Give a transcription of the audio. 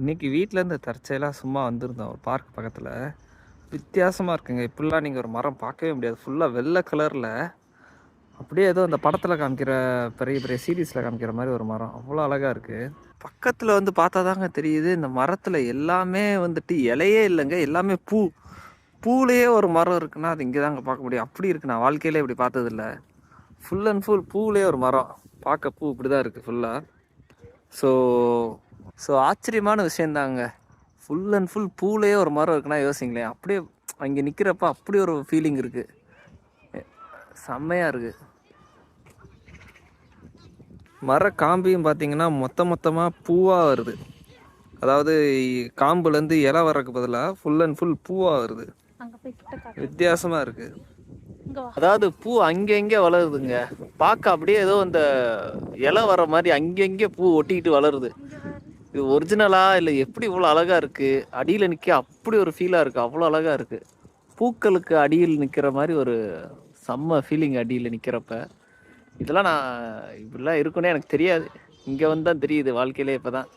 இன்னைக்கு வீட்டிலேருந்து தற்செயலாக சும்மா வந்திருந்தோம் ஒரு பார்க் பக்கத்தில். வித்தியாசமாக இருக்குங்க. இப்படிலாம் நீங்கள் ஒரு மரம் பார்க்கவே முடியாது. ஃபுல்லாக வெள்ளை கலரில், அப்படியே ஏதோ இந்த படத்தில் காமிக்கிற பெரிய பெரிய சீரீஸில் காமிக்கிற மாதிரி ஒரு மரம். அவ்வளோ அழகாக இருக்குது. பக்கத்தில் வந்து பார்த்தா தாங்க தெரியுது, இந்த மரத்தில் எல்லாமே வந்துட்டு இலையே இல்லைங்க, எல்லாமே பூ. பூலேயே ஒரு மரம் இருக்குன்னா அது இங்கே தாங்க பார்க்க முடியும். அப்படி இருக்கு, நான் வாழ்க்கையிலே இப்படி பார்த்ததில்ல. ஃபுல் அண்ட் ஃபுல் பூலேயே ஒரு மரம். பார்க்க பூ இப்படி தான் இருக்குது ஃபுல்லாக. ஸோ ஸோ ஆச்சரியமான விஷயந்தாங்க. ஃபுல் அண்ட் ஃபுல் பூலேயே ஒரு மரம் இருக்குன்னா யோசிங்களேன். அப்படியே அங்கே நிற்கிறப்ப அப்படி ஒரு ஃபீலிங் இருக்குது. செம்மையாக இருக்குது. மர காம்பியும் பார்த்தீங்கன்னா மொத்தமாக பூவாக வருது. அதாவது காம்புலேருந்து இலை வர்றதுக்கு பதிலாக ஃபுல் அண்ட் ஃபுல் பூவாக வருது. வித்தியாசமாக இருக்குது. அதாவது பூ அங்கங்கே வளருதுங்க. பார்க்க அப்படியே ஏதோ இந்த இலை வர மாதிரி அங்கங்கே பூ ஒட்டிக்கிட்டு வளருது. இது ஒரிஜினலா இல்லை எப்படி இவ்வளோ அழகாக இருக்குது? அடியில் நிற்க அப்படி ஒரு ஃபீலாக இருக்குது. அவ்வளோ அழகாக இருக்குது. பூக்களுக்கு அடியில் நிற்கிற மாதிரி ஒரு செம்ம ஃபீலிங் அடியில் நிற்கிறப்ப. இதெல்லாம் நான் இப்படிலாம் இருக்குன்னே எனக்கு தெரியாது. இங்கே வந்து தான் தெரியுது வாழ்க்கையிலே இப்போ தான்.